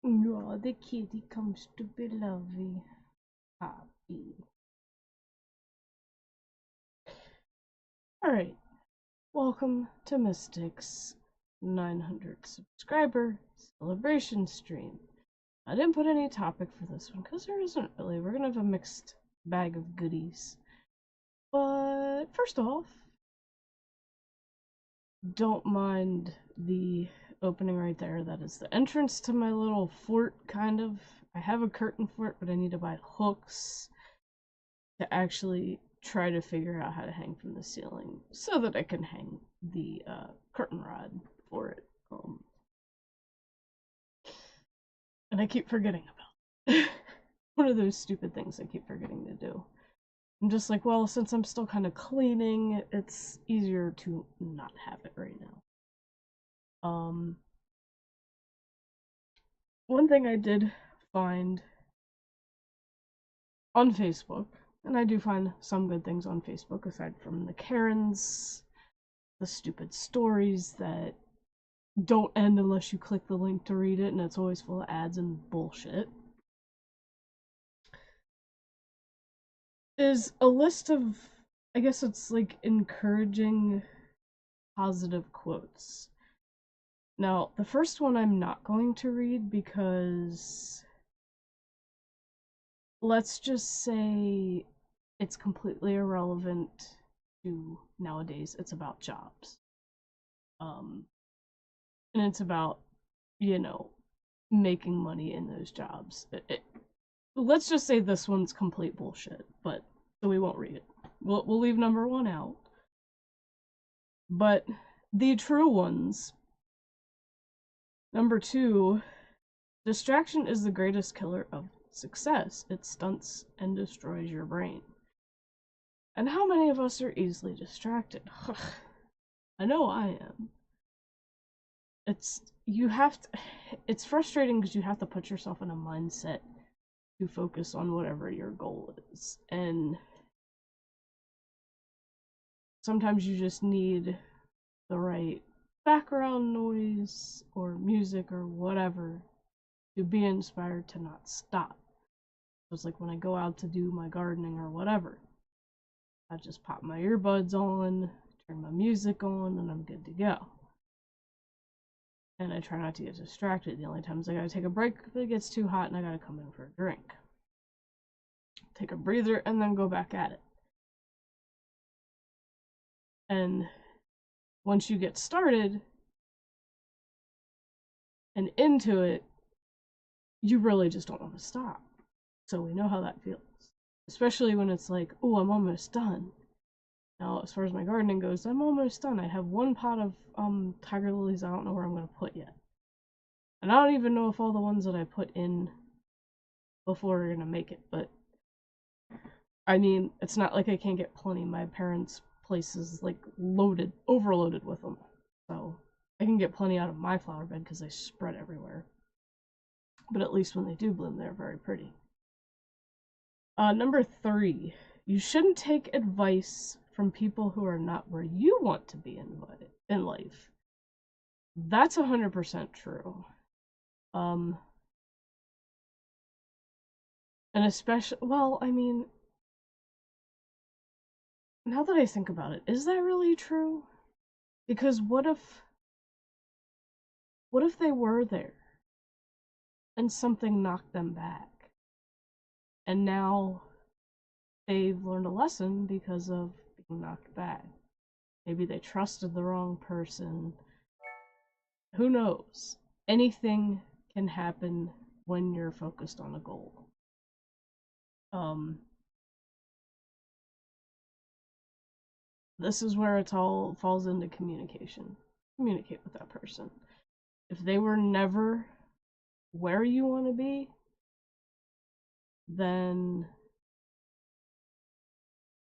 Yeah, the kitty comes to be lovey. Happy. Alright, welcome to Mystic's 900 subscriber celebration stream. I didn't put any topic for this one because there isn't really. We're gonna have a mixed bag of goodies. But first off, don't mind the opening right there. That is the entrance to my little fort, kind of. I have a curtain fort, but I need to buy hooks to actually try to figure out how to hang from the ceiling so that I can hang the curtain rod for it. And I keep forgetting about it. One of those stupid things I keep forgetting to do. I'm just like, well, since I'm still kind of cleaning, it's easier to not have it right now. One thing I did find on Facebook, and I do find some good things on Facebook aside from the Karens, the stupid stories that don't end unless you click the link to read it, and it's always full of ads and bullshit, is a list of, I guess it's like encouraging positive quotes. Now, the first one I'm not going to read because let's just say it's completely irrelevant to nowadays. It's about jobs. Um, and it's about, you know, making money in those jobs. Let's just say this one's complete bullshit, but so we won't read it. We'll leave number one out. But the true ones, number two, distraction is the greatest killer of success. It stunts and destroys your brain. And how many of us are easily distracted? I know I am. It's frustrating because you have to put yourself in a mindset to focus on whatever your goal is. And sometimes you just need the right background noise or music or whatever to be inspired to not stop. It's like when I go out to do my gardening or whatever, I just pop my earbuds on, turn my music on, and I'm good to go. And I try not to get distracted. The only times I gotta take a break if it gets too hot and I gotta come in for a drink. Take a breather and then go back at it. And once you get started and into it, you really just don't want to stop. So we know how that feels. Especially when it's like, oh, I'm almost done. Now, as far as my gardening goes, I'm almost done. I have one pot of tiger lilies I don't know where I'm going to put yet. And I don't even know if all the ones that I put in before are going to make it. But, I mean, it's not like I can't get plenty. My parents' place is, like, loaded, overloaded with them. So, I can get plenty out of my flower bed because they spread everywhere. But at least when they do bloom, they're very pretty. Number three, you shouldn't take advice from people who are not where you want to be in life. That's 100% true. Um, and especially, well, I mean, now that I think about it, is that really true? Because what if they were there and something knocked them back? And now they've learned a lesson because of being knocked back. Maybe they trusted the wrong person. Who knows? Anything can happen when you're focused on a goal. Um, this is where it all falls into communication. Communicate with that person. If they were never where you want to be, then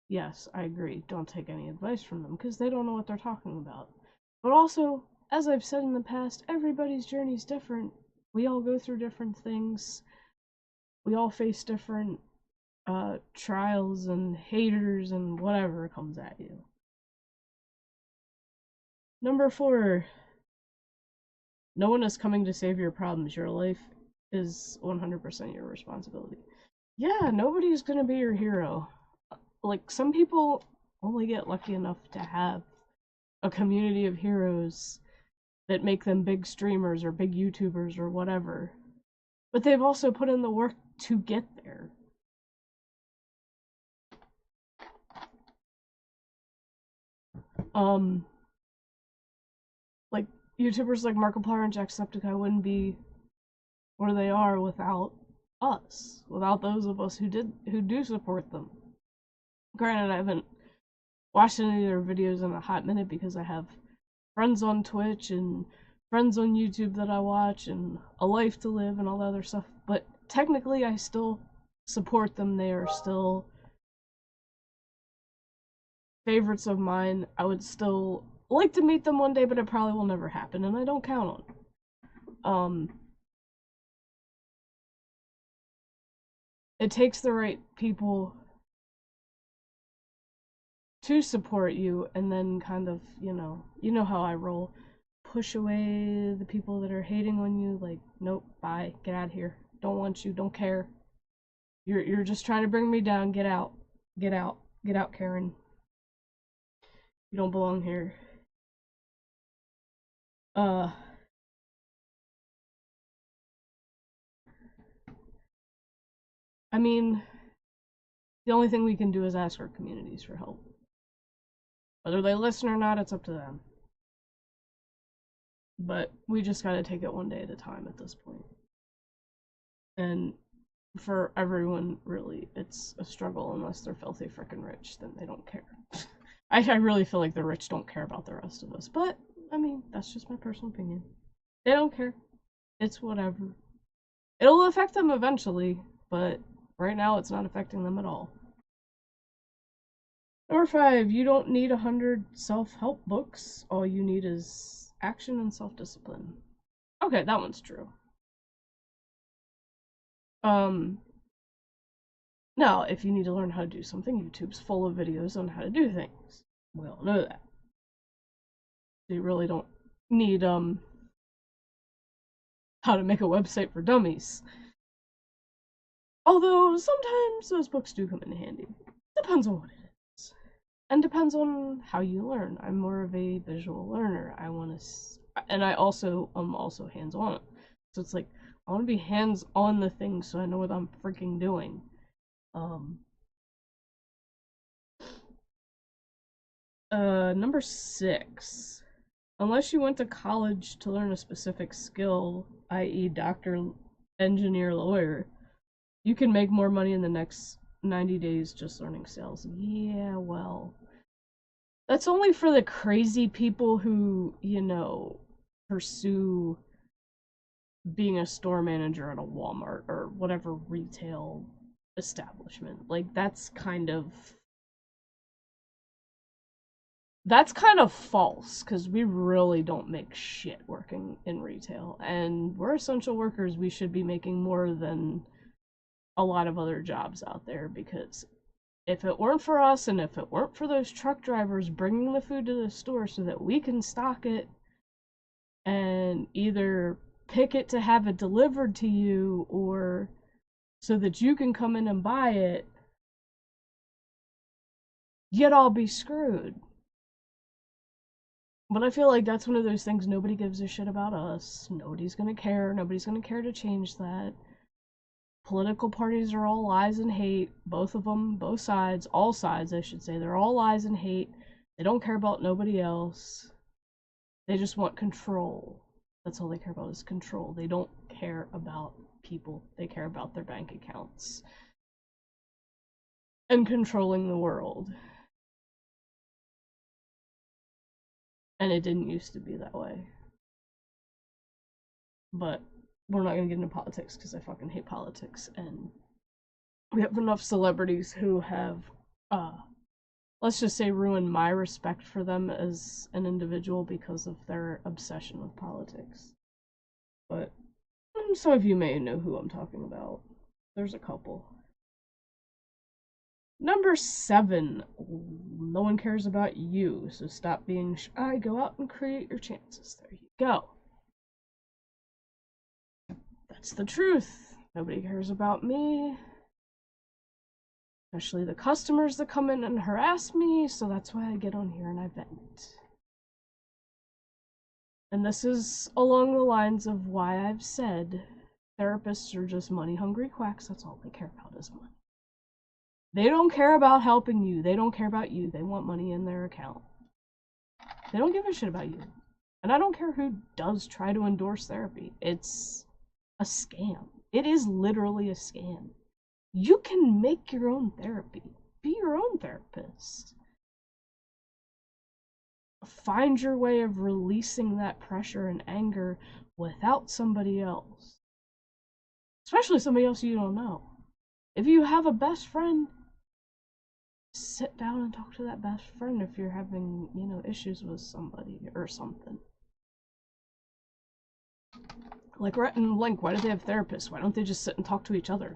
yes, I agree. Don't take any advice from them because they don't know what they're talking about. But also, as I've said in the past, everybody's journey is different. We all go through different things. We all face different trials and haters and whatever comes at you. Number four, no one is coming to save your problems. Your life is 100% your responsibility. Yeah, nobody's gonna be your hero. Like, some people only get lucky enough to have a community of heroes that make them big streamers or big YouTubers or whatever. But they've also put in the work to get there. Like, YouTubers like Markiplier and Jacksepticeye wouldn't be where they are without us, without those of us who do support them. Granted, I haven't watched any of their videos in a hot minute because I have friends on Twitch and friends on YouTube that I watch and a life to live and all that other stuff, but technically I still support them. They are still favorites of mine. I would still like to meet them one day, but it probably will never happen, and I don't count on it. It takes the right people to support you, and then kind of, you know how I roll. Push away the people that are hating on you, like, nope, bye, get out of here. Don't want you, don't care. You're just trying to bring me down, get out. Get out. Get out, Karen. You don't belong here. I mean, the only thing we can do is ask our communities for help. Whether they listen or not, it's up to them. But we just gotta take it one day at a time at this point. And for everyone, really, it's a struggle unless they're filthy frickin' rich, then they don't care. I really feel like the rich don't care about the rest of us, but, I mean, that's just my personal opinion. They don't care. It's whatever. It'll affect them eventually, but right now it's not affecting them at all. Number 5, you don't need 100 self-help books. All you need is action and self-discipline. Okay, that one's true. Now, if you need to learn how to do something, YouTube's full of videos on how to do things. We all know that. So you really don't need, how to make a website for dummies. Although, sometimes those books do come in handy. Depends on what it is. And depends on how you learn. I'm more of a visual learner. And I also am also hands-on. So it's like, I want to be hands-on the thing so I know what I'm freaking doing. Number 6. Unless you went to college to learn a specific skill, i.e. doctor, engineer, lawyer, you can make more money in the next 90 days just learning sales. Yeah, well, that's only for the crazy people who, pursue being a store manager at a Walmart or whatever retail establishment. Like, that's kind of false, because we really don't make shit working in retail, and we're essential workers. We should be making more than a lot of other jobs out there, because if it weren't for us and if it weren't for those truck drivers bringing the food to the store so that we can stock it and either pick it to have it delivered to you or so that you can come in and buy it, you'd all be screwed. But I feel like that's one of those things, nobody gives a shit about us. Nobody's gonna care. Nobody's gonna care to change that. Political parties are all lies and hate. Both of them, both sides, all sides, I should say. They're all lies and hate. They don't care about nobody else. They just want control. That's all they care about, is control. They don't care about people. They care about their bank accounts. And controlling the world. And it didn't used to be that way. But we're not gonna get into politics because I fucking hate politics, and we have enough celebrities who have, let's just say, ruined my respect for them as an individual because of their obsession with politics. But some of you may know who I'm talking about. There's a couple. Number 7, no one cares about you, so stop being shy, go out and create your chances. There you go. That's the truth. Nobody cares about me. Especially the customers that come in and harass me, so that's why I get on here and I vent. And this is along the lines of why I've said therapists are just money-hungry quacks. That's all they care about is money. They don't care about helping you. They don't care about you. They want money in their account. They don't give a shit about you. And I don't care who does try to endorse therapy. It's a scam. It is literally a scam. You can make your own therapy. Be your own therapist. Find your way of releasing that pressure and anger without somebody else. Especially somebody else you don't know. If you have a best friend, sit down and talk to that best friend if you're having, issues with somebody or something. Like Rhett and Link, why do they have therapists? Why don't they just sit and talk to each other?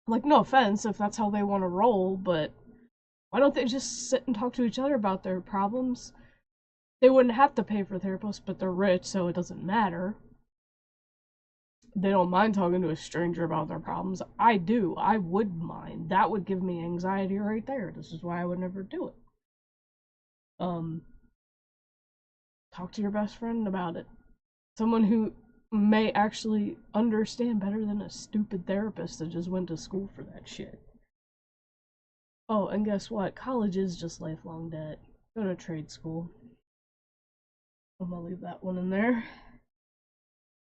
Like, no offense if that's how they want to roll, but why don't they just sit and talk to each other about their problems? They wouldn't have to pay for therapists, but they're rich, so it doesn't matter. They don't mind talking to a stranger about their problems. I do. I would mind. That would give me anxiety right there. This is why I would never do it. Talk to your best friend about it. Someone who may actually understand better than a stupid therapist that just went to school for that shit. Oh, and guess what? College is just lifelong debt. Go to trade school. I'm gonna leave that one in there.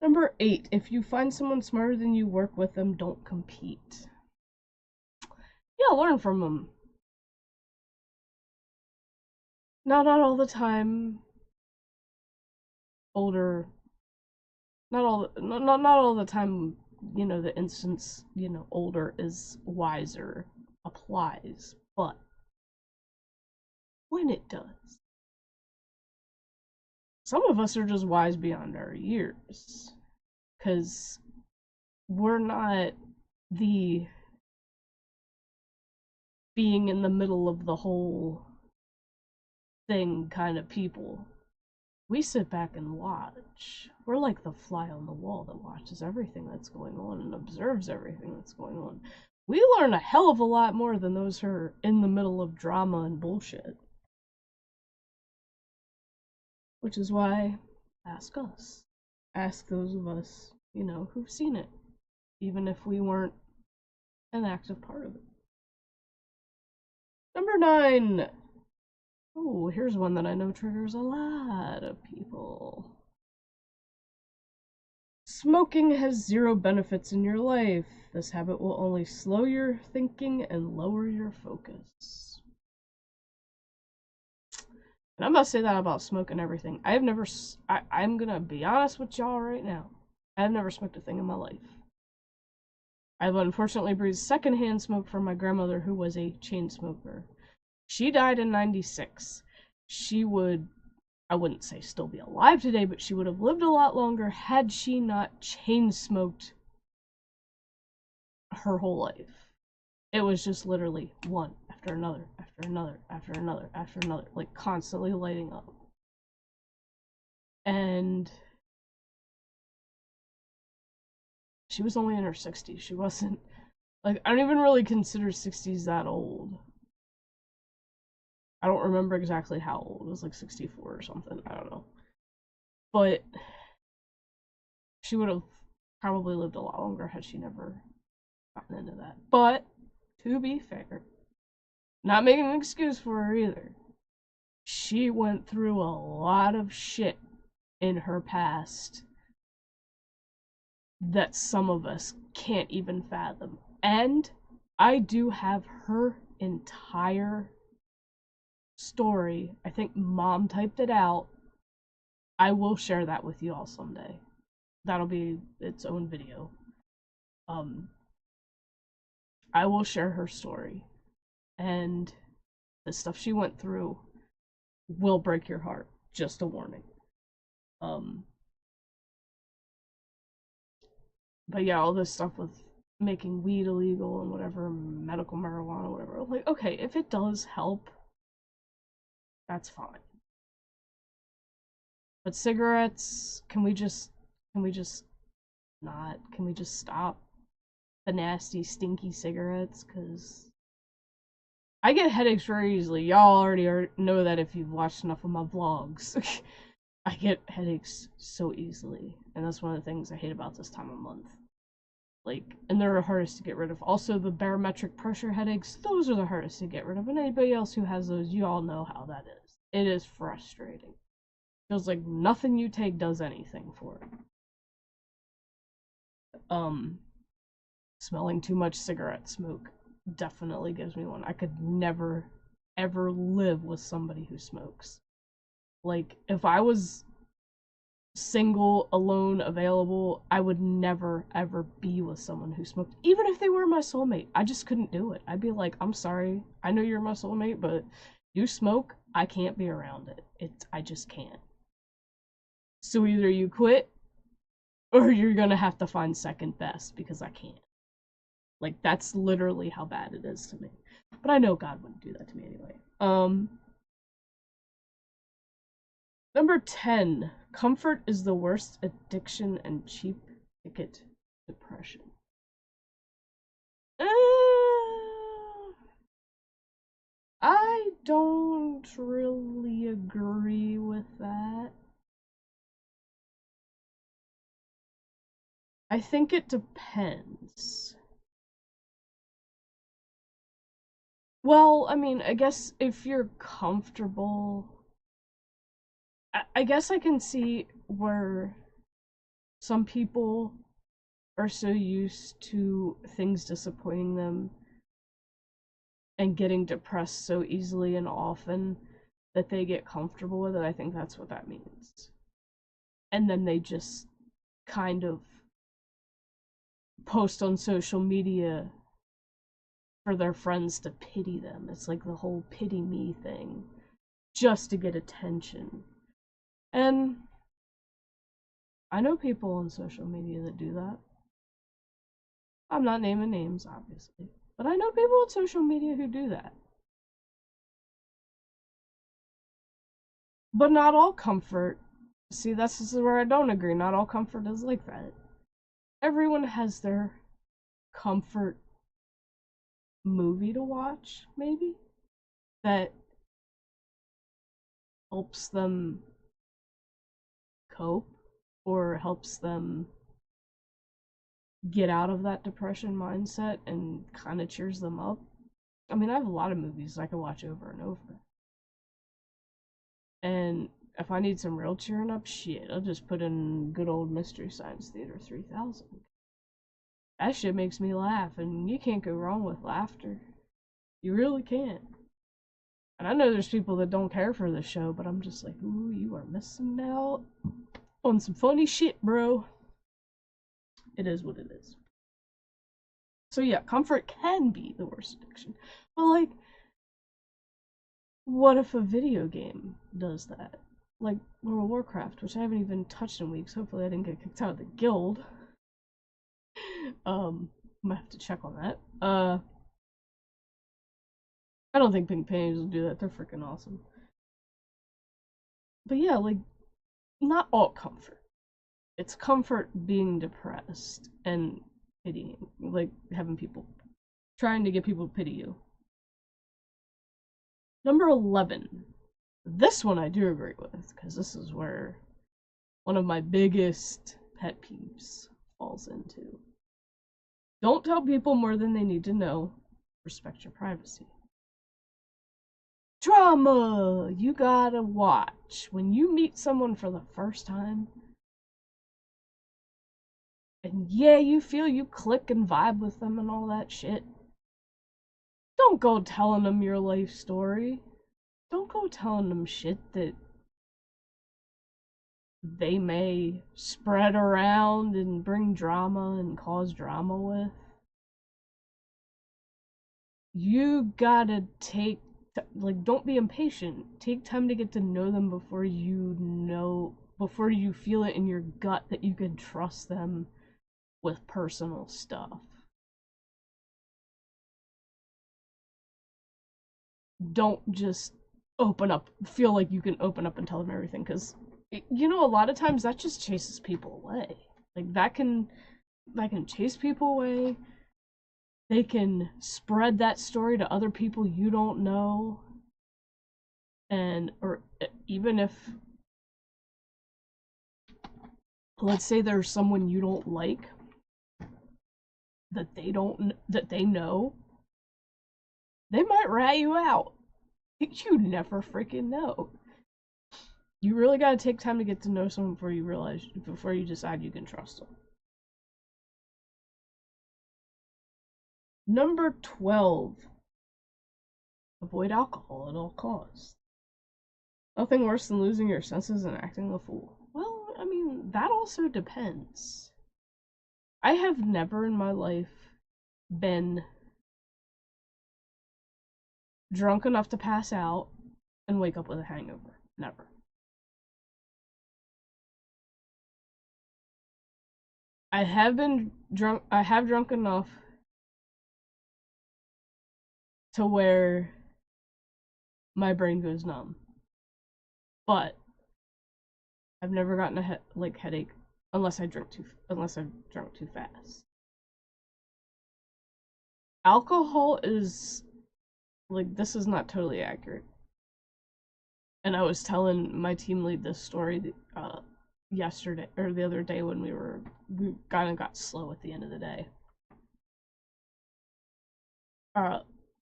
Number 8. If you find someone smarter than you, work with them, don't compete. Yeah, learn from them. Not all the time. Older. Not all the time, the instance, older is wiser applies, but when it does. Some of us are just wise beyond our years, because we're not the being in the middle of the whole thing kind of people. We sit back and watch. We're like the fly on the wall that watches everything that's going on and observes everything that's going on. We learn a hell of a lot more than those who are in the middle of drama and bullshit. Which is why, ask us. Ask those of us, who've seen it. Even if we weren't an active part of it. Number 9. Oh, here's one that I know triggers a lot of people. Smoking has 0 benefits in your life. This habit will only slow your thinking and lower your focus. And I'm gonna say that about smoking everything. I'm gonna be honest with y'all right now. I've never smoked a thing in my life. I've unfortunately breathed secondhand smoke from my grandmother, who was a chain smoker. She died in 96. She would, I wouldn't say still be alive today, but she would have lived a lot longer had she not chain smoked her whole life. It was just literally one after another, after another, after another, after another, like constantly lighting up. And she was only in her 60s. She wasn't, like, I don't even really consider 60s that old. I don't remember exactly how old. It was like 64 or something. I don't know. But she would have probably lived a lot longer had she never gotten into that. But, to be fair, not making an excuse for her either, she went through a lot of shit in her past that some of us can't even fathom. And I do have her entire story. I think Mom typed it out. I will share that with you all someday. That'll be its own video. I will share her story. And the stuff she went through will break your heart. Just a warning. But yeah, all this stuff with making weed illegal and whatever, medical marijuana, whatever. Like, okay, if it does help, that's fine. But cigarettes, can we just not? Can we just stop the nasty, stinky cigarettes? Because I get headaches very easily. Y'all already know that if you've watched enough of my vlogs. I get headaches so easily, and that's one of the things I hate about this time of month. Like, and they're the hardest to get rid of. Also, the barometric pressure headaches, those are the hardest to get rid of. And anybody else who has those, you all know how that is. It is frustrating. Feels like nothing you take does anything for it. Smelling too much cigarette smoke definitely gives me one. I could never, ever live with somebody who smokes. Like, if I was single, alone, available, I would never, ever be with someone who smoked. Even if they were my soulmate, I just couldn't do it. I'd be like, I'm sorry, I know you're my soulmate, but you smoke, I can't be around it. I just can't. So either you quit, or you're gonna have to find second best, because I can't. Like, that's literally how bad it is to me. But I know God wouldn't do that to me anyway. Number 10. Comfort is the worst addiction and cheap ticket depression. I don't really agree with that. I think it depends. Well, I mean, I guess if you're comfortable, I guess I can see where some people are so used to things disappointing them and getting depressed so easily and often that they get comfortable with it. I think that's what that means. And then they just kind of post on social media for their friends to pity them. It's like the whole pity me thing, just to get attention. And I know people on social media that do that. I'm not naming names, obviously, but I know people on social media who do that. But not all comfort. See, this is where I don't agree. Not all comfort is like that. Everyone has their comfort movie to watch, maybe, that helps them cope or helps them get out of that depression mindset and kind of cheers them up. I mean, I have a lot of movies I can watch over and over. And if I need some real cheering up, shit, I'll just put in good old Mystery Science Theater 3000. That shit makes me laugh, and you can't go wrong with laughter. You really can't. And I know there's people that don't care for this show, but I'm just like, ooh, you are missing out on some funny shit, bro. It is what it is. So yeah, comfort can be the worst addiction. But like, what if a video game does that? Like World of Warcraft, which I haven't even touched in weeks. Hopefully I didn't get kicked out of the guild. I might have to check on that. I don't think Pink Panties will do that. They're freaking awesome. But yeah, like, not all comfort. It's comfort being depressed and pitying, like having people, trying to get people to pity you. Number 11. This one I do agree with, because this is where one of my biggest pet peeves falls into. Don't tell people more than they need to know. Respect your privacy. Drama! You gotta watch. When you meet someone for the first time, and yeah, you feel you click and vibe with them and all that shit, don't go telling them your life story. Don't go telling them shit that they may spread around and bring drama and cause drama with. You gotta take, like, don't be impatient. Take time to get to know them before you feel it in your gut that you can trust them with personal stuff. Don't just feel like you can open up and tell them everything, because, you know, a lot of times that just chases people away. Like, that can that can chase people away. They can spread that story to other people you don't know. And, or even if, let's say there's someone you don't like that they know, they might rat you out. You never freaking know. You really gotta take time to get to know someone before you decide you can trust them. Number 12. Avoid alcohol at all costs. Nothing worse than losing your senses and acting a fool. Well, I mean, that also depends. I have never in my life been drunk enough to pass out and wake up with a hangover. Never. I have drunk enough to where my brain goes numb. But I've never gotten a headache unless I've drunk too fast. Alcohol is this is not totally accurate. And I was telling my team lead this story yesterday or the other day when we kind of got slow at the end of the day.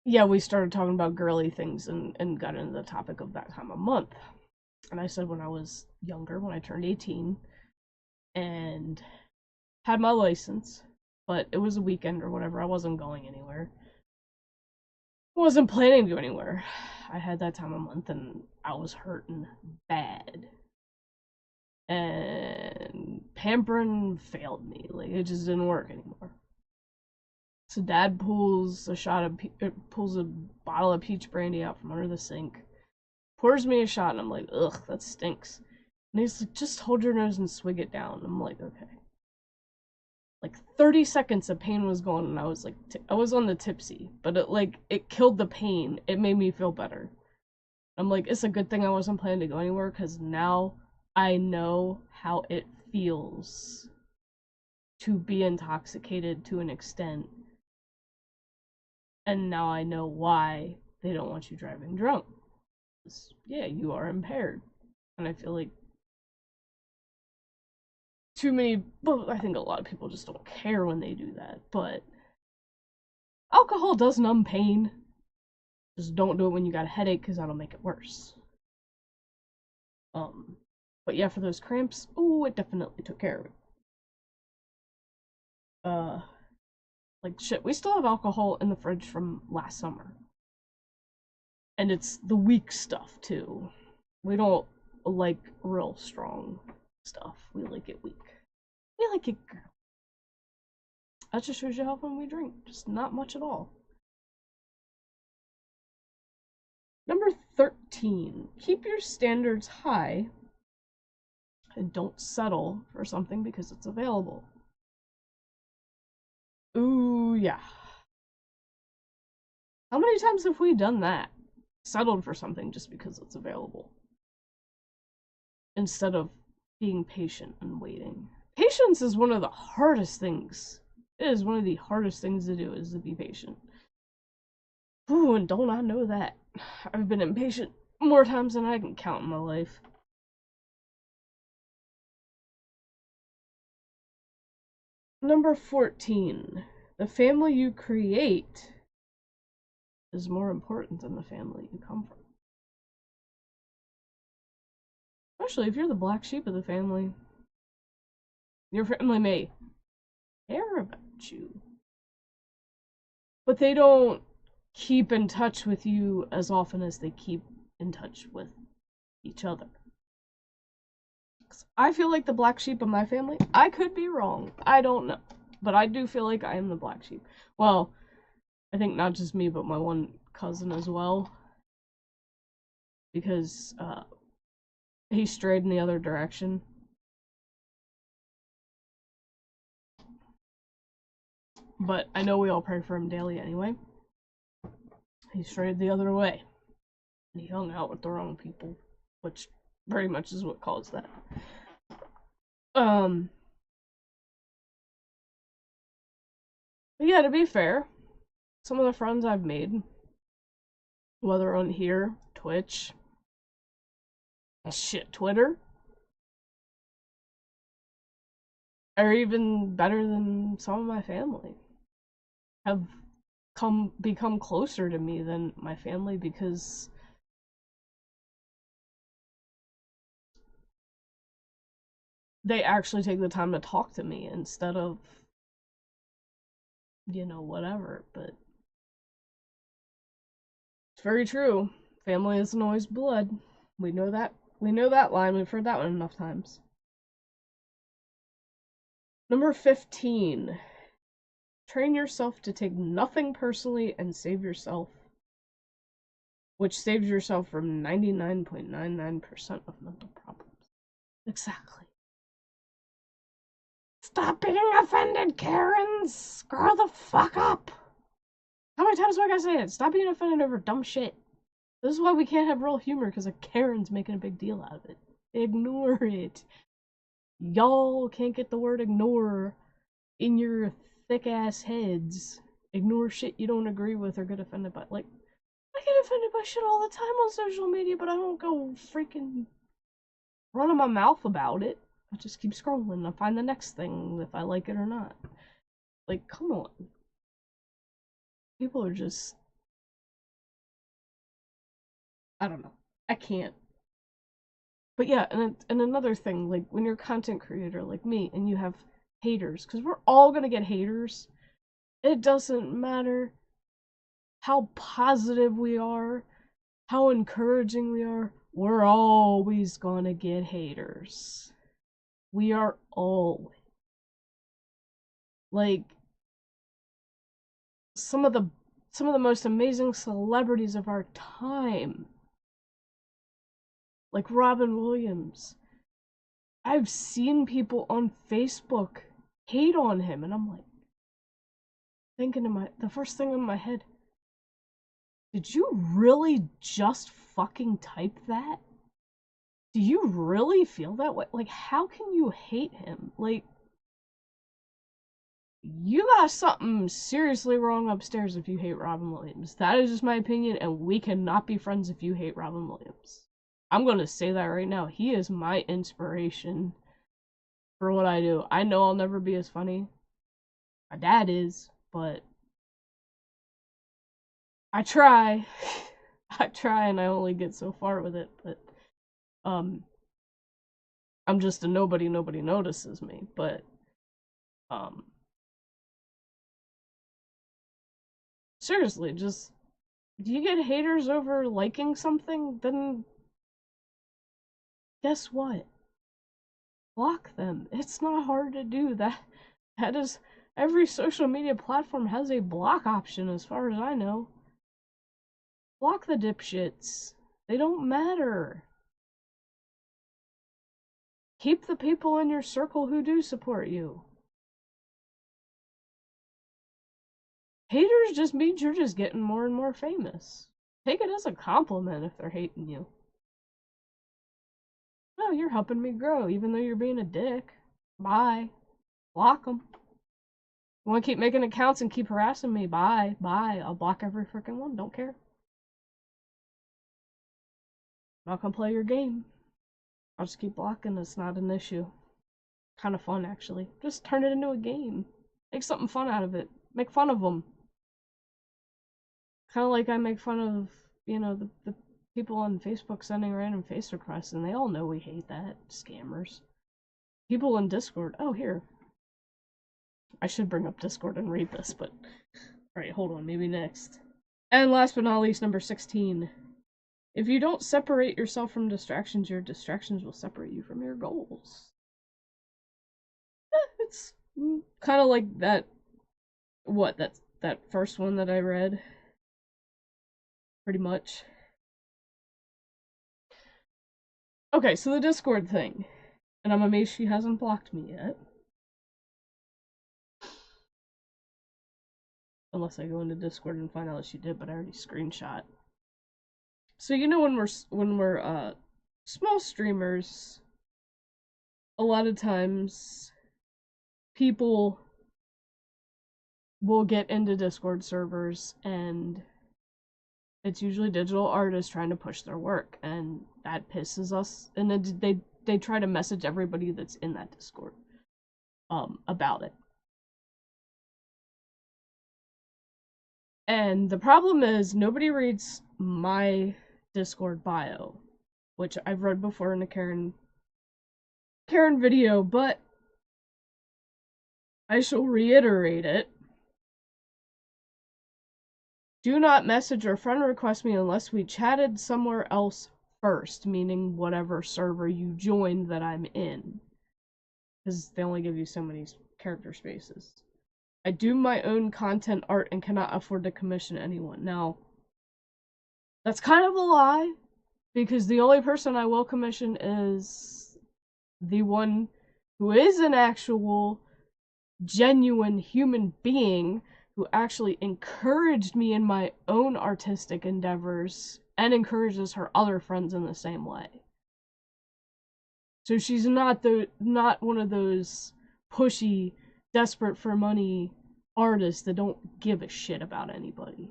Yeah, we started talking about girly things and got into the topic of that time of month. And I said when I was younger, when I turned 18 and had my license, but it was a weekend or whatever, I wasn't going anywhere. I wasn't planning to go anywhere. I had that time of month and I was hurting bad. And pampering failed me. It just didn't work anymore. So Dad pulls a bottle of peach brandy out from under the sink, pours me a shot, and I'm like, ugh, that stinks. And he's like, just hold your nose and swig it down. I'm like, okay. 30 seconds of pain was gone, and I was I was on the tipsy, but it killed the pain. It made me feel better. I'm like, it's a good thing I wasn't planning to go anywhere, because now I know how it feels to be intoxicated to an extent. And now I know why they don't want you driving drunk. Yeah, you are impaired. And I feel like I think a lot of people just don't care when they do that. But alcohol does numb pain. Just don't do it when you got a headache, because that'll make it worse. But yeah, for those cramps, it definitely took care of it. Shit, we still have alcohol in the fridge from last summer. And it's the weak stuff, too. We don't like real strong stuff. We like it weak. We like it girl. That just shows you how often we drink. Just not much at all. Number 13. Keep your standards high and don't settle for something because it's available. Ooh, yeah. How many times have we done that? Settled for something just because it's available. Instead of being patient and waiting. Patience is one of the hardest things. It is one of the hardest things to do, is to be patient. Ooh, and don't I know that. I've been impatient more times than I can count in my life. Number 14. The family you create is more important than the family you come from. Especially if you're the black sheep of the family. Your family may care about you, but they don't keep in touch with you as often as they keep in touch with each other. I feel like the black sheep of my family. I could be wrong. I don't know. But I do feel like I am the black sheep. Well, I think not just me, but my one cousin as well. Because he strayed in the other direction. But I know we all pray for him daily anyway. He strayed the other way. And he hung out with the wrong people, which very much is what caused that. But yeah, to be fair, some of the friends I've made, whether on here, Twitch, shit, Twitter, are even better than some of my family. Have become closer to me than my family because they actually take the time to talk to me instead of, whatever. But it's very true. Family isn't always blood. We know that. We know that line. We've heard that one enough times. Number 15. Train yourself to take nothing personally and save yourself, which saves yourself from 99.99% of mental problems. Exactly. Stop being offended, Karens! Grow the fuck up! How many times do I gotta say it? Stop being offended over dumb shit. This is why we can't have real humor, because a Karen's making a big deal out of it. Ignore it. Y'all can't get the word ignore in your thick ass heads. Ignore shit you don't agree with or get offended by. Like, I get offended by shit all the time on social media, but I don't go freaking running my mouth about it. I just keep scrolling and find the next thing if I like it or not. Like, come on. People are just. I don't know. I can't. But yeah, and another thing, like when you're a content creator like me and you have haters, because we're all gonna get haters. It doesn't matter how positive we are, how encouraging we are, we're always gonna get haters. We are always. Like some of the most amazing celebrities of our time, like Robin Williams. I've seen people on Facebook hate on him, and I'm like thinking the first thing in my head, did you really just fucking type that? Do you really feel that way? Like, how can you hate him? Like, you got something seriously wrong upstairs if you hate Robin Williams. That is just my opinion, and we cannot be friends if you hate Robin Williams. I'm gonna say that right now. He is my inspiration for what I do. I know I'll never be as funny. My dad is, but I try. I try and I only get so far with it, but um I'm just a nobody notices me, but um seriously, just do you get haters over liking something? Then guess what? Block them. It's not hard to do that. That is every social media platform has a block option as far as I know. Block the dipshits. They don't matter. Keep the people in your circle who do support you. Haters just means you're just getting more and more famous. Take it as a compliment if they're hating you. No, you're helping me grow, even though you're being a dick. Bye. Block them. You want to keep making accounts and keep harassing me? Bye. Bye. I'll block every freaking one. Don't care. I'm not gonna play your game. I'll just keep blocking. It's not an issue. Kind of fun, actually. Just turn it into a game. Make something fun out of it. Make fun of them. Kind of like I make fun of, the people on Facebook sending random face requests, and they all know we hate that. Scammers. People in Discord. Oh, here. I should bring up Discord and read this, but. Alright, hold on. Maybe next. And last but not least, number 16. If you don't separate yourself from distractions, your distractions will separate you from your goals. It's kind of like that. What? That first one that I read? Pretty much. Okay, so the Discord thing. And I'm amazed she hasn't blocked me yet. Unless I go into Discord and find out that she did, but I already screenshot. So when we're small streamers, a lot of times people will get into Discord servers, and it's usually digital artists trying to push their work, and that pisses us. And then they try to message everybody that's in that Discord about it. And the problem is nobody reads my Discord bio, which I've read before in a Karen video, but I shall reiterate it. Do not message or friend request me unless we chatted somewhere else first, meaning whatever server you joined that I'm in. Because they only give you so many character spaces. I do my own content art and cannot afford to commission anyone. Now, that's kind of a lie, because the only person I will commission is the one who is an actual, genuine human being who actually encouraged me in my own artistic endeavors and encourages her other friends in the same way. So she's not one of those pushy, desperate for money artists that don't give a shit about anybody.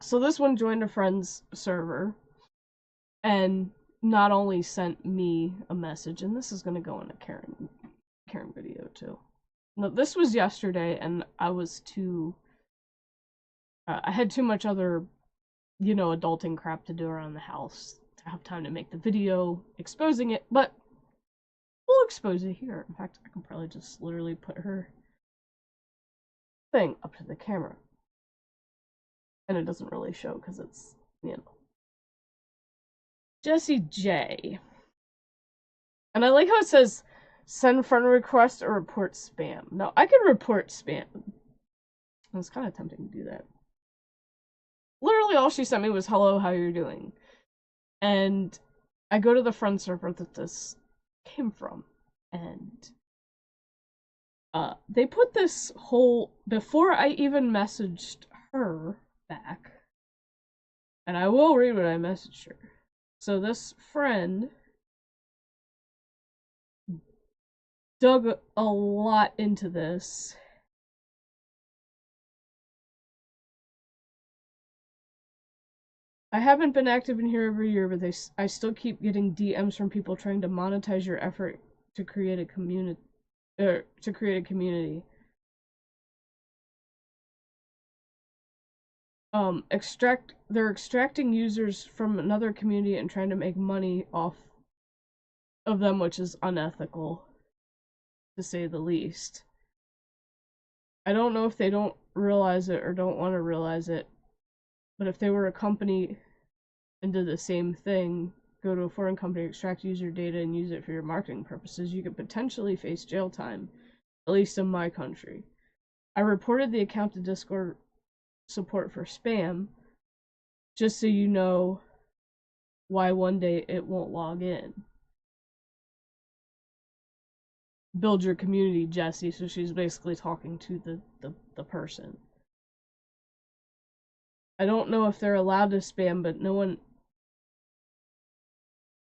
So this one joined a friend's server and not only sent me a message, and this is going to go in a Karen video too. No, this was yesterday, and I was too. I had too much other, adulting crap to do around the house to have time to make the video exposing it, but we'll expose it here. In fact, I can probably just literally put her thing up to the camera. And it doesn't really show because it's, Jessie J. And I like how it says, send friend request or report spam. Now, I can report spam. I was kind of tempting to do that. Literally all she sent me was, hello, how you doing? And I go to the friend server that this came from, and they put this whole, before I even messaged her back, and I will read what I messaged her. So this friend dug a lot into this. I haven't been active in here every year, but I still keep getting DMs from people trying to monetize your effort to create a community. They're extracting users from another community and trying to make money off of them, which is unethical, to say the least. I don't know if they don't realize it or don't want to realize it, but if they were a company and did the same thing, go to a foreign company, extract user data, and use it for your marketing purposes, you could potentially face jail time, at least in my country. I reported the account to Discord support for spam, just so you know why one day it won't log in. Build your community, Jessie. So she's basically talking to the person. I don't know if they're allowed to spam, but no one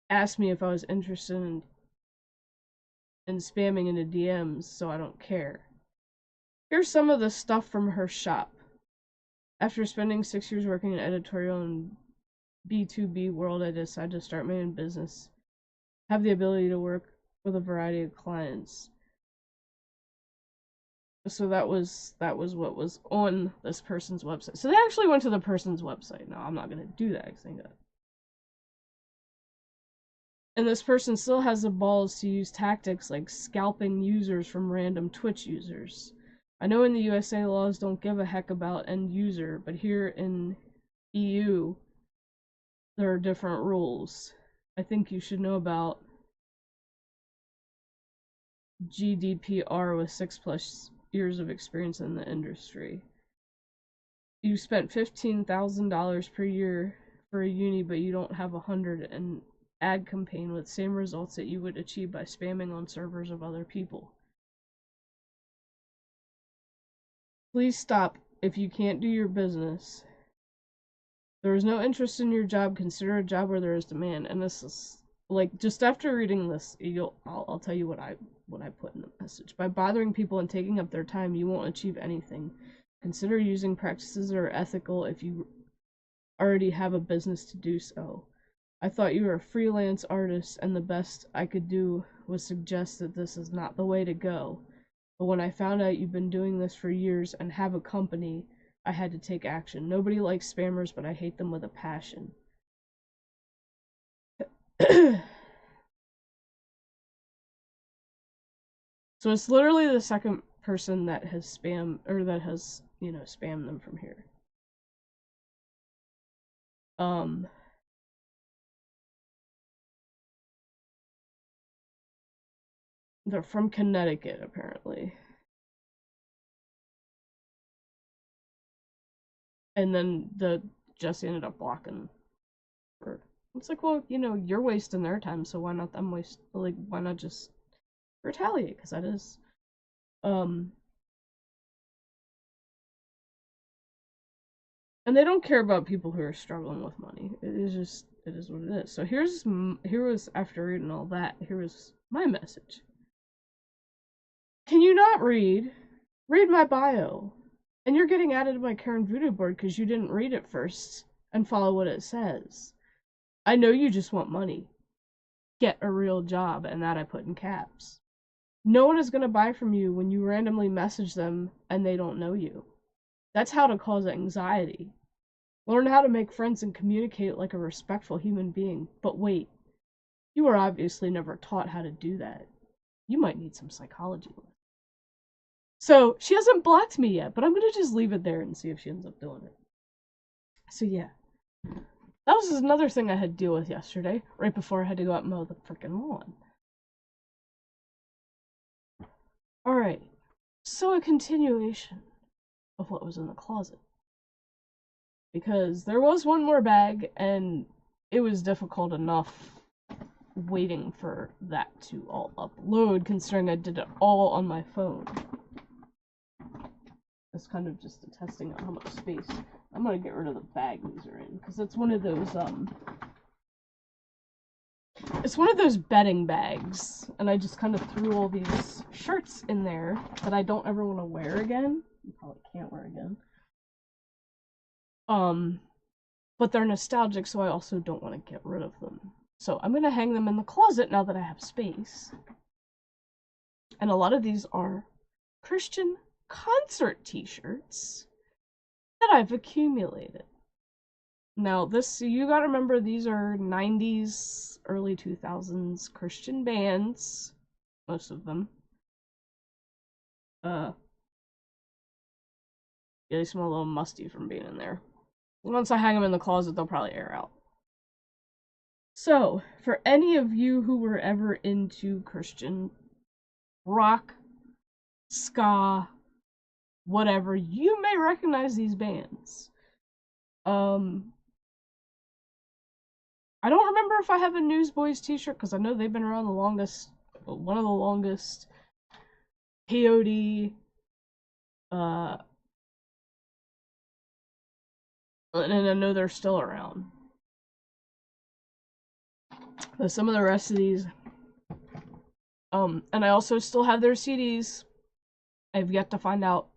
asked me if I was interested in spamming into DMs, so I don't care. Here's some of the stuff from her shop. After spending 6 years working in editorial and B2B world, I decided to start my own business. Have the ability to work with a variety of clients. So that was what was on this person's website. So they actually went to the person's website. Now, I'm not going to do that because I got. And this person still has the balls to use tactics like scalping users from random Twitch users. I know in the USA laws don't give a heck about end user, but here in EU, there are different rules. I think you should know about GDPR with 6+ years of experience in the industry. You spent $15,000 per year for a uni, but you don't have 100 an ad campaign with same results that you would achieve by spamming on servers of other people. Please stop if you can't do your business. There is no interest in your job. Consider a job where there is demand. And this is like, just after reading this, I'll tell you what I put in the message. By bothering people and taking up their time, you won't achieve anything. Consider using practices that are ethical if you already have a business to do so. I thought you were a freelance artist, and the best I could do was suggest that this is not the way to go. But when I found out you've been doing this for years and have a company, I had to take action. Nobody likes spammers, but I hate them with a passion. So it's literally the second person that has spammed them from here. They're from Connecticut, apparently. And then Jesse ended up blocking her. It's like, well, you're wasting their time, so why not them why not just retaliate? Because that is, and they don't care about people who are struggling with money. It is what it is. So here was, after reading all that, here was my message. Can you not read? Read my bio. And you're getting added to my Karen Voodoo board because you didn't read it first and follow what it says. I know you just want money. Get a real job, and that I put in caps. No one is going to buy from you when you randomly message them and they don't know you. That's how to cause anxiety. Learn how to make friends and communicate like a respectful human being. But wait, you were obviously never taught how to do that. You might need some psychology lessons. So, she hasn't blocked me yet, but I'm gonna just leave it there and see if she ends up doing it. So, yeah. That was another thing I had to deal with yesterday, right before I had to go out and mow the freaking lawn. Alright. So, a continuation of what was in the closet. Because there was one more bag, and it was difficult enough waiting for that to all upload, considering I did it all on my phone. It's kind of just testing out how much space. I'm gonna get rid of the bag these are in, because it's one of those, it's one of those bedding bags, and I just kind of threw all these shirts in there that I don't ever want to wear again. You probably can't wear again. But they're nostalgic, so I also don't want to get rid of them. So I'm gonna hang them in the closet now that I have space. And a lot of these are Christian concert t-shirts that I've accumulated. Now, you gotta remember, these are 90s, early 2000s Christian bands, most of them. Yeah, they smell a little musty from being in there. Once I hang them in the closet, they'll probably air out. So, for any of you who were ever into Christian rock, ska, whatever, you may recognize these bands. I don't remember if I have a Newsboys t-shirt, because I know they've been around the longest, one of the longest. POD, and I know they're still around. But some of the rest of these, and I also still have their CDs. I've yet to find out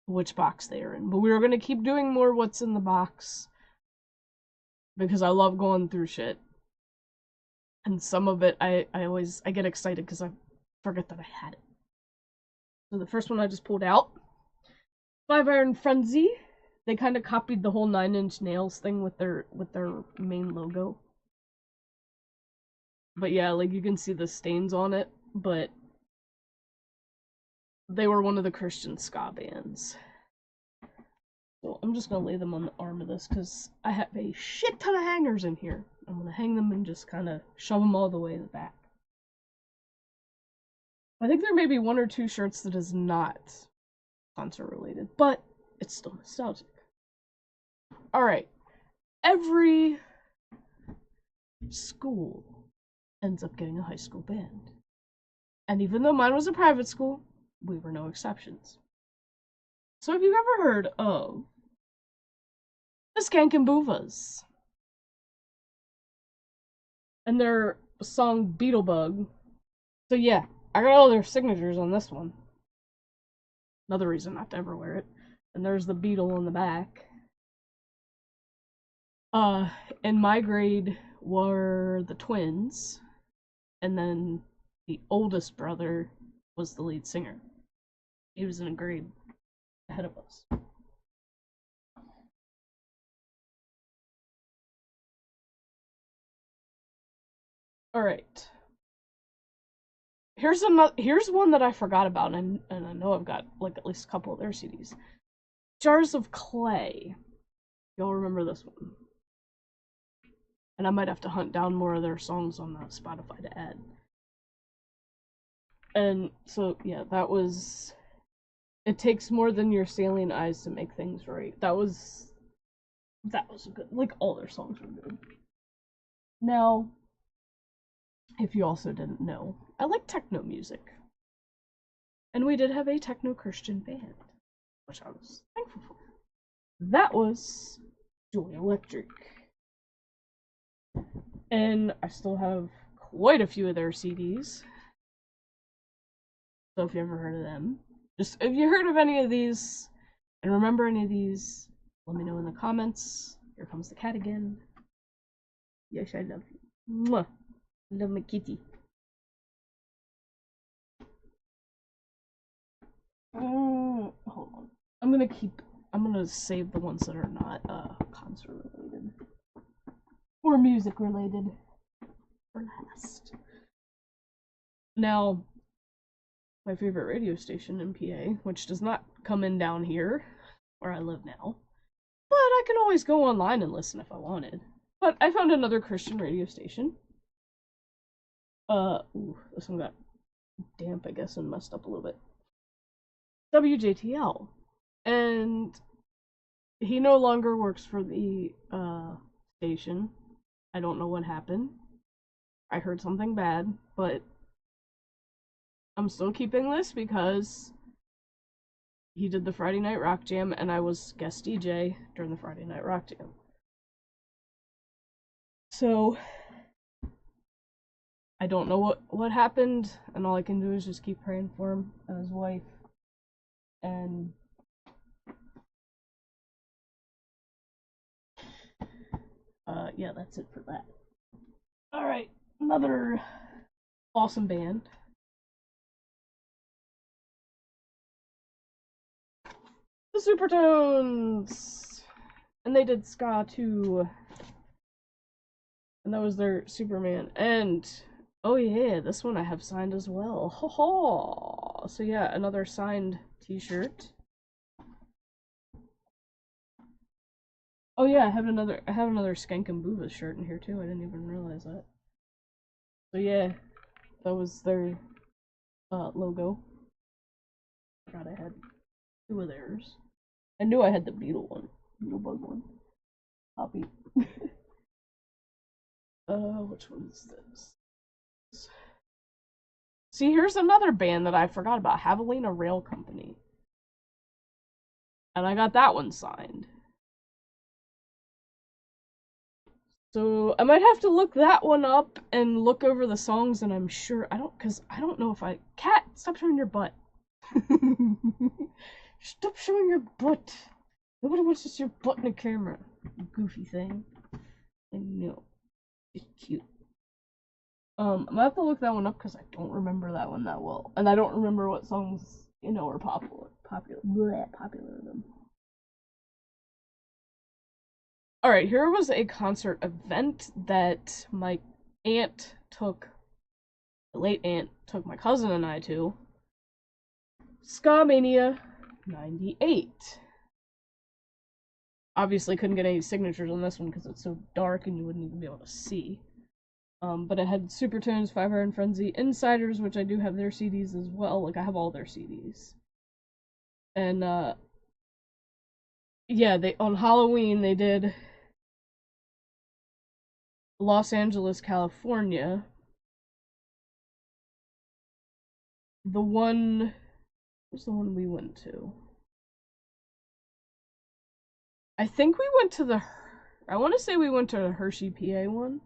which box they are in, but we're gonna keep doing more what's in the box, because I love going through shit. And some of it, I get excited because I forget that I had it. So the first one I just pulled out, Five Iron Frenzy. They kind of copied the whole Nine Inch Nails thing with their main logo. But yeah, like, you can see the stains on it, but they were one of the Christian ska bands. So I'm just gonna lay them on the arm of this, because I have a shit ton of hangers in here. I'm gonna hang them and just kind of shove them all the way in the back. I think there may be one or two shirts that is not concert related, but it's still nostalgic. Alright. Every school ends up getting a high school band. And even though mine was a private school, we were no exceptions. So have you ever heard of the Skankin' Boovas? and their song Beetlebug. So yeah, I got all their signatures on this one. Another reason not to ever wear it. And there's the beetle in the back. In my grade were the twins, and then the oldest brother was the lead singer. He was in a grade ahead of us. All right. Here's one that I forgot about, and I know I've got like at least a couple of their CDs. Jars of Clay. Y'all remember this one? And I might have to hunt down more of their songs on Spotify to add. And so yeah, that was. It takes more than your saline eyes to make things right. That was good. Like all their songs were good. Now, if you also didn't know, I like techno music. And we did have a techno Christian band, which I was thankful for. That was Joy Electric. And I still have quite a few of their CDs. So if you ever heard of them, just if you heard of any of these and remember any of these, let me know in the comments. Here comes the cat again. Yes, I love you. Mwah. I love my kitty. Hold on. I'm gonna save the ones that are not concert related or music related for last. Now, my favorite radio station in PA, which does not come in down here where I live now, but I can always go online and listen if I wanted. But I found another Christian radio station. Ooh, this one got damp, I guess, and messed up a little bit. WJTL. And he no longer works for the station. I don't know what happened. I heard something bad, but I'm still keeping this because he did the Friday Night Rock Jam and I was guest DJ during the Friday Night Rock Jam. So I don't know what happened, and all I can do is just keep praying for him and his wife. And yeah, that's it for that. Alright, another awesome band. The Supertones! And they did ska too. And that was their Superman. And oh yeah, this one I have signed as well. Ho ho! So yeah, another signed t-shirt. Oh yeah, I have another Skank and Booba shirt in here too. I didn't even realize that. So yeah, that was their logo. Forgot I had two of theirs. I knew I had the Beetlebug one. Copy. Which one is this? See, here's another band that I forgot about, Javelina Rail Company. And I got that one signed. So I might have to look that one up and look over the songs, and I'm sure I don't know if I cat, stop showing your butt. Stop showing your butt. Nobody wants to see your butt in the camera. You goofy thing. I know. It's cute. I'm gonna have to look that one up because I don't remember that one that well, and I don't remember what songs are popular in them. All right, here was a concert event that my aunt took, the late aunt took my cousin and I to. Ska Mania '98. Obviously, couldn't get any signatures on this one because it's so dark and you wouldn't even be able to see. But it had Supertones, Five Iron Frenzy, Insiders, which I do have their CDs as well. Like, I have all their CDs. And, yeah, on Halloween, they did Los Angeles, California. What's the one we went to? I think we went to I want to say we went to the Hershey, PA one.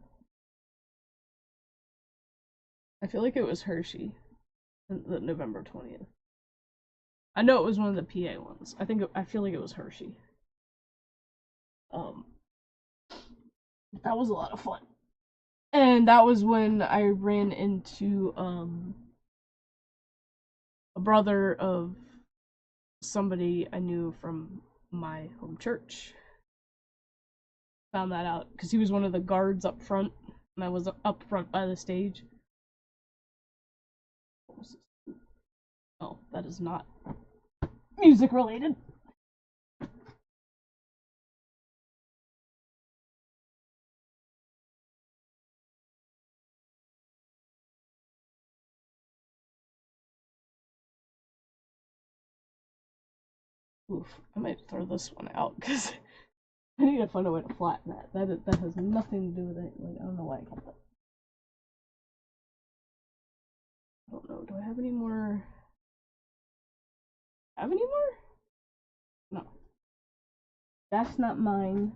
I feel like it was Hershey, the November 20th. I know it was one of the PA ones. I feel like it was Hershey. Um, that was a lot of fun. And that was when I ran into a brother of somebody I knew from my home church. Found that out because he was one of the guards up front, and I was up front by the stage. Oh, that is not music related. Oof, I might throw this one out because I need to find a way to flatten that. That has nothing to do with it. Like, I don't know why I kept that. I don't know. Do I have any more? Have any more? No. That's not mine.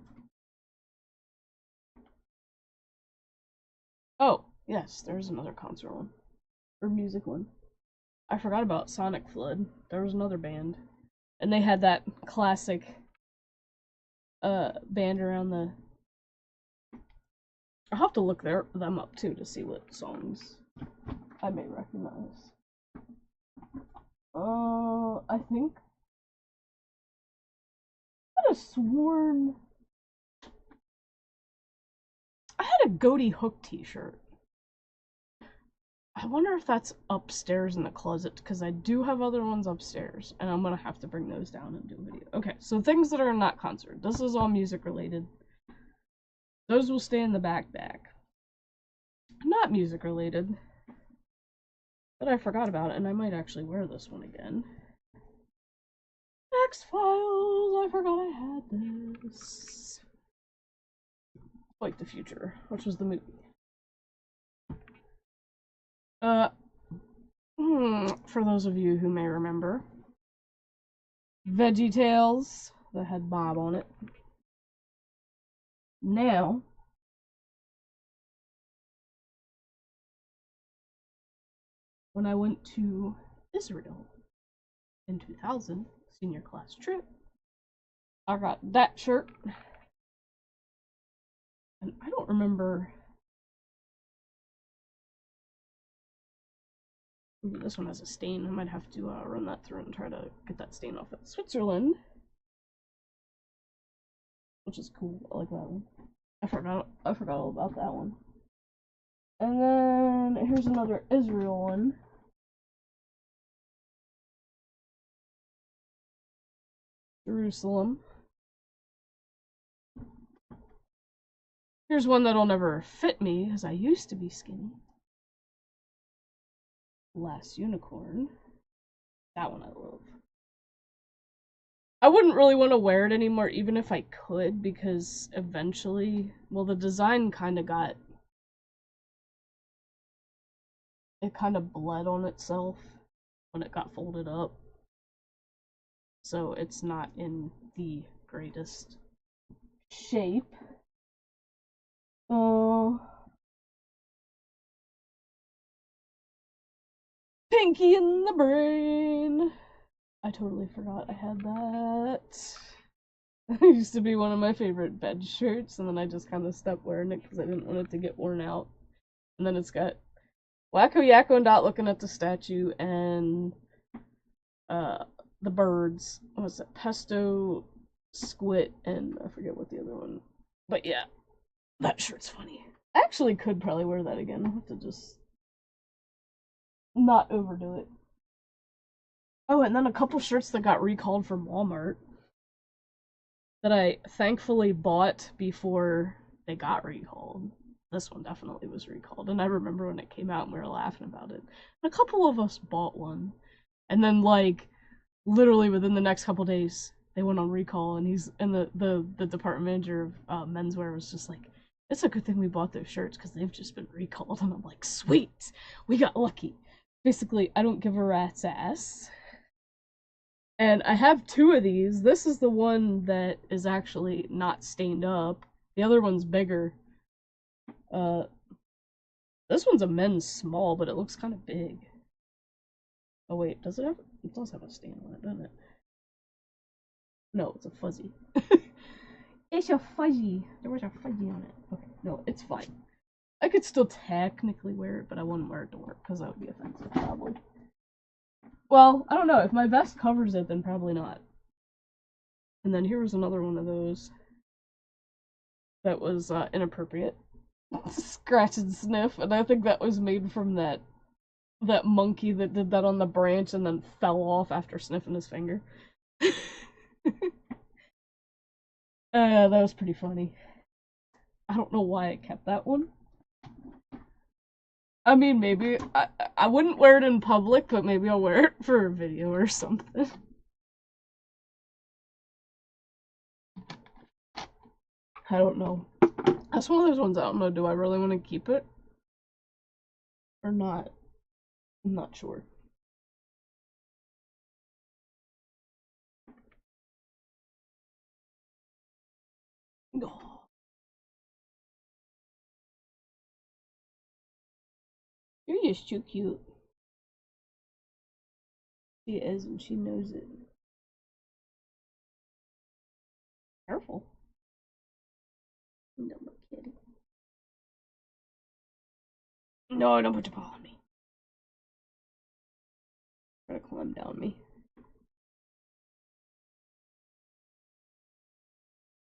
Oh, yes, there's another concert one. Or music one. I forgot about Sonic Flood. There was another band. And they had that classic band around the. I'll have to look them up too to see what songs I may recognize. I think I had a sworn I had a Goaty Hook t-shirt. I wonder if that's upstairs in the closet, because I do have other ones upstairs, and I'm gonna have to bring those down and do a video. Okay, so things that are not concert. This is all music related. Those will stay in the backpack. Not music related. But I forgot about it, and I might actually wear this one again. X-Files! I forgot I had this. Like the Future, which was the movie. For those of you who may remember, VeggieTales that had Bob on it. Now, when I went to Israel in 2000, senior class trip, I got that shirt. And I don't remember. Ooh, this one has a stain. I might have to run that through and try to get that stain off at Switzerland. Which is cool. I like that one. I forgot all about that one. And then here's another Israel one. Jerusalem. Here's one that'll never fit me, as I used to be skinny. Last Unicorn. That one I love. I wouldn't really want to wear it anymore, even if I could, because eventually, well, the design kind of got. It kind of bled on itself when it got folded up. So it's not in the greatest shape. Pinky in the Brain. I totally forgot I had that. It used to be one of my favorite bed shirts, and then I just kind of stopped wearing it because I didn't want it to get worn out. And then it's got Wacko Yakko and Dot looking at the statue, and the birds. What's it? Pesto, Squid, and I forget what the other one. But yeah, that shirt's funny. I actually could probably wear that again. I'll have to just not overdo it. Oh, and then a couple shirts that got recalled from Walmart that I thankfully bought before they got recalled. This one definitely was recalled, and I remember when it came out and we were laughing about it. And a couple of us bought one, and then like literally within the next couple days they went on recall, and the department manager of menswear was just like, it's a good thing we bought those shirts because they've just been recalled. And I'm like, sweet, we got lucky. Basically, I don't give a rat's ass. And I have two of these. This is the one that is actually not stained up. The other one's bigger. This one's a men's small, but it looks kind of big. Oh wait, does it have? It does have a stain on it, doesn't it? No, it's a fuzzy. It's a fuzzy. There was a fuzzy on it. Okay, no, it's fine. I could still technically wear it, but I wouldn't wear it to work because that would be offensive, probably. Well, I don't know. If my vest covers it, then probably not. And then here was another one of those that was inappropriate. Scratch and sniff, and I think that was made from that monkey that did that on the branch and then fell off after sniffing his finger. That was pretty funny. I don't know why I kept that one. I mean, maybe I wouldn't wear it in public, but maybe I'll wear it for a video or something. I don't know. That's one of those ones I don't know. Do I really want to keep it or not? I'm not sure. Oh. You're just too cute. She is, and she knows it. Careful. No, I'm kidding. No, don't put your paw on me. Try to climb down me.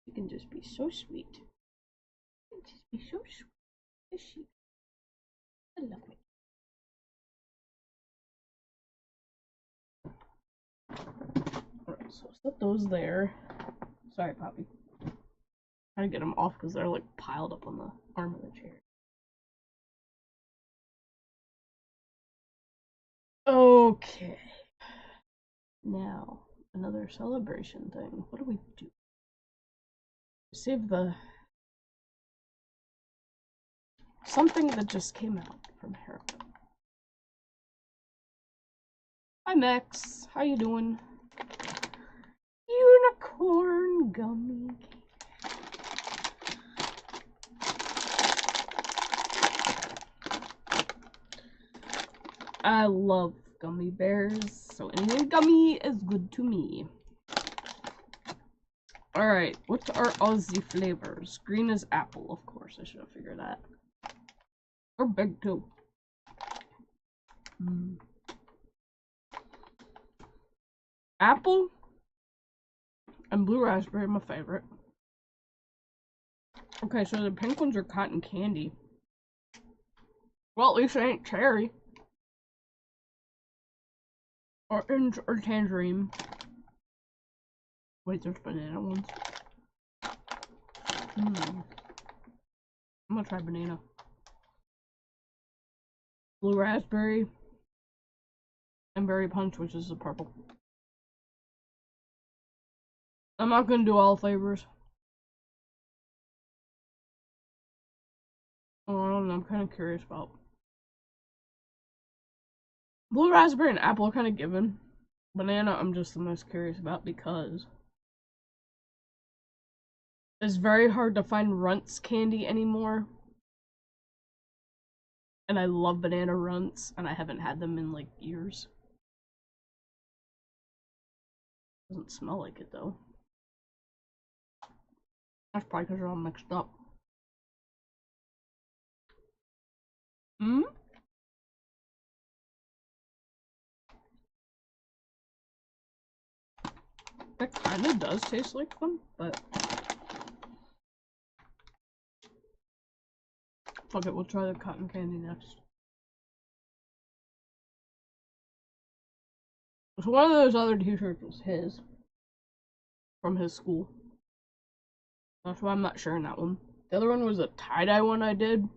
You can just be so sweet. You can just be so sweet. Is she? I love me. Alright, so set those there. Sorry, Poppy. Trying to get them off because they're like piled up on the arm of the chair. Okay. Now, another celebration thing. What do we do? Save the something that just came out from Haribo. Hi Max, how you doing? Unicorn gummy. I love gummy bears, so anything gummy is good to me. Alright, what are Aussie flavors? Green is apple, of course, I should have figured that. Or big too. Apple and blue raspberry are my favorite. Okay, so the pink ones are cotton candy. Well, at least it ain't cherry. Orange or tangerine. Wait, there's banana ones. I'm gonna try banana. Blue raspberry. And berry punch, which is the purple. I'm not gonna do all flavors. Oh, I don't know, I'm kind of curious about. Blue raspberry and apple are kind of given. Banana, I'm just the most curious about because it's very hard to find Runts candy anymore. And I love banana Runts, and I haven't had them in like years. Doesn't smell like it though. That's probably because they're all mixed up. That kind of does taste like them, but fuck it, we'll try the cotton candy next. So one of those other t-shirts was his. From his school. That's why I'm not sharing that one. The other one was a tie-dye one I did.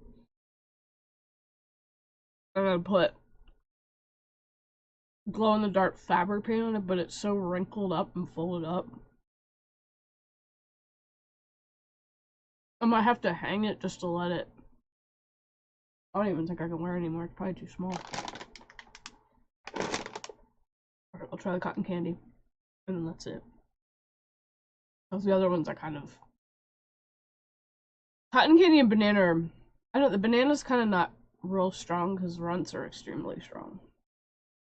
And I put glow-in-the-dark fabric paint on it, but it's so wrinkled up and folded up. I might have to hang it just to let it. I don't even think I can wear it anymore. It's probably too small. Alright, I'll try the cotton candy. And then that's it. Because the other ones are kind of. Cotton candy and banana are. I don't know, the banana's kind of not real strong because runts are extremely strong.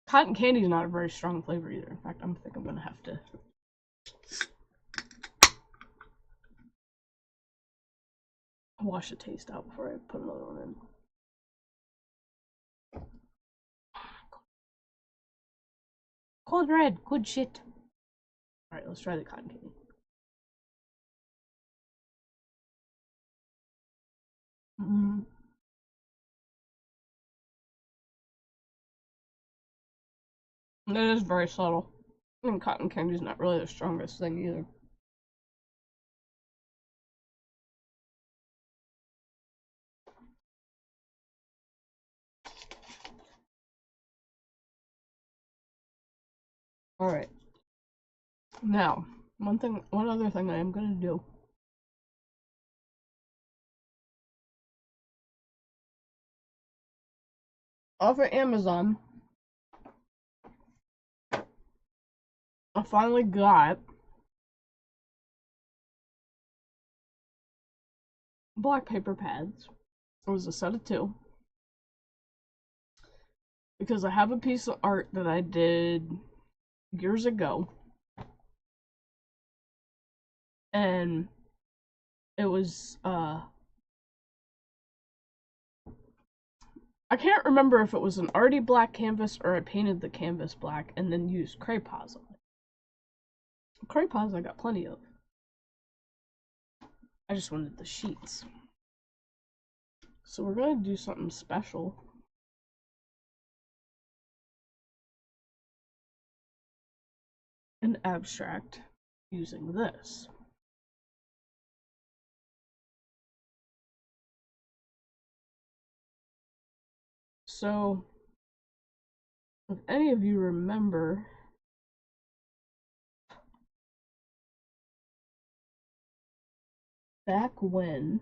Cotton candy is not a very strong flavor either. In fact, I think I'm gonna have to wash the taste out before I put another one in. Cold red, good shit. Alright, let's try the cotton candy. It is very subtle. And cotton candy is not really the strongest thing either. Alright. Now, one other thing I am gonna do. Off of Amazon, I finally got black paper pads. It was a set of 2. Because I have a piece of art that I did years ago. And it was, I can't remember if it was an arty black canvas or I painted the canvas black and then used Crayons on it. Crayons I got plenty of. I just wanted the sheets. So we're gonna do something special. An abstract using this. So, if any of you remember, back when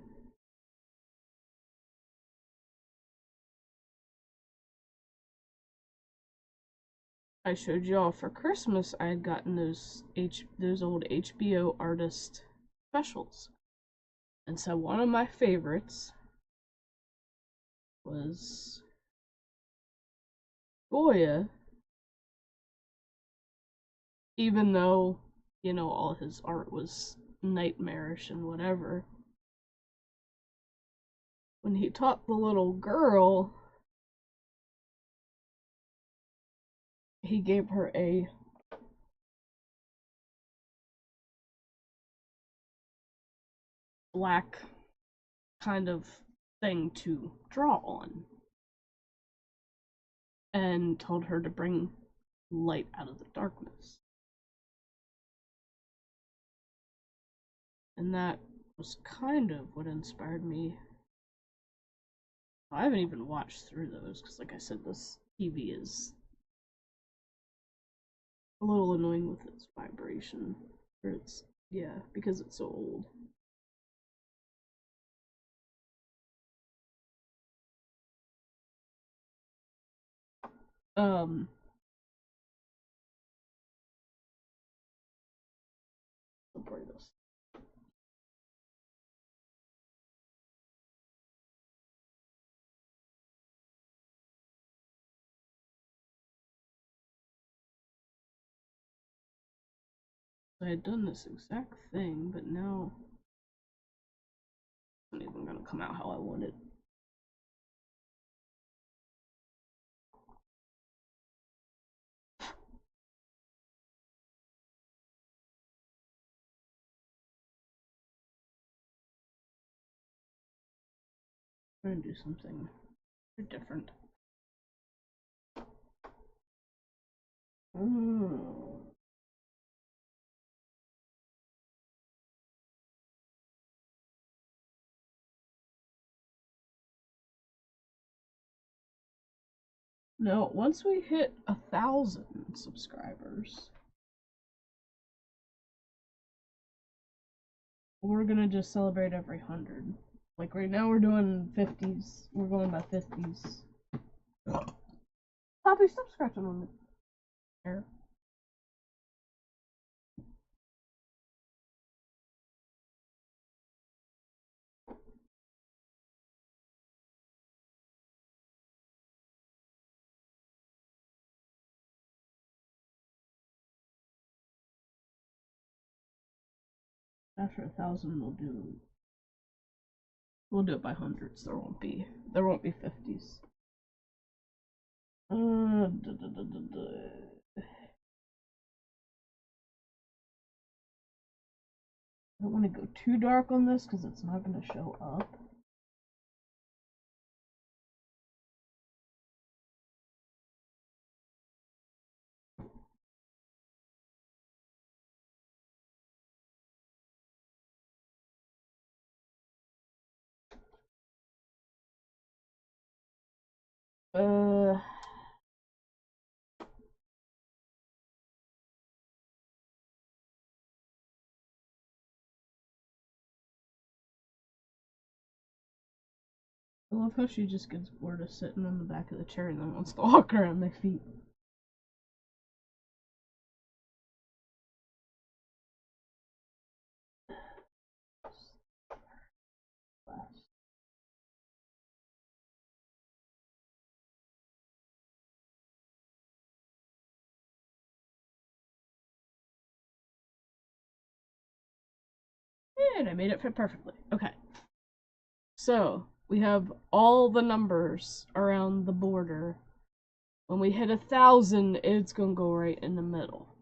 I showed y'all for Christmas, I had gotten those old HBO artist specials. And so one of my favorites was Goya, even though, you know, all his art was nightmarish and whatever. When he taught the little girl, he gave her a black kind of thing to draw on and told her to bring light out of the darkness. And that was kind of what inspired me. I haven't even watched through those because, like I said, this TV is a little annoying with its vibration. Or it's, yeah, because it's so old. I'll play this. I had done this exact thing, but now it's not even gonna come out how I want it. I'm gonna do something different. No, once we hit 1,000 subscribers, we're gonna just celebrate every 100. Like right now we're doing 50s. We're going by 50s. Poppy, stop scratching on the hair. After 1,000, we'll do it by hundreds. There won't be 50s. I don't want to go too dark on this because it's not going to show up. I love how she just gets bored of sitting on the back of the chair and then wants to walk around my feet. And I made it fit perfectly. Okay. So, we have all the numbers around the border. When we hit 1,000, it's gonna go right in the middle.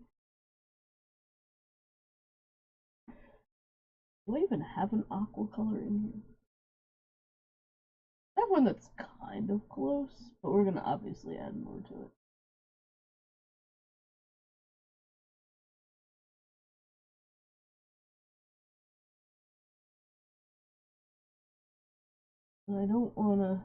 Do I even have an aqua color in here? I have one that's kind of close, but we're gonna obviously add more to it. And I don't wanna.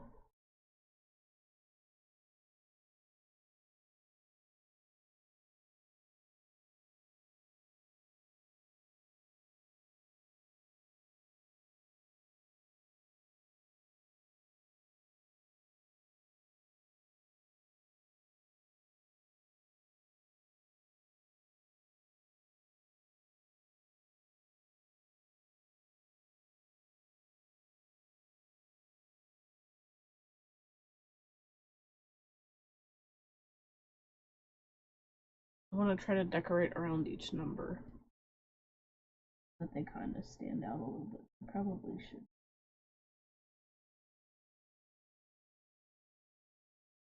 I want to try to decorate around each number. That they kind of stand out a little bit. Probably should.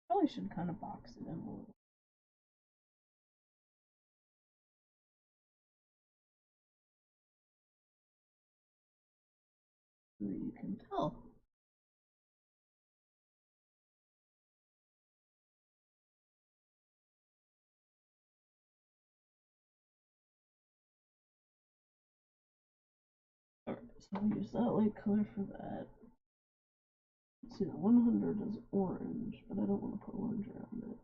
Probably should kind of box it in a little. So that you can tell. Alright, so I'll use that light color for that. Let's see, the 100 is orange, but I don't want to put orange around it.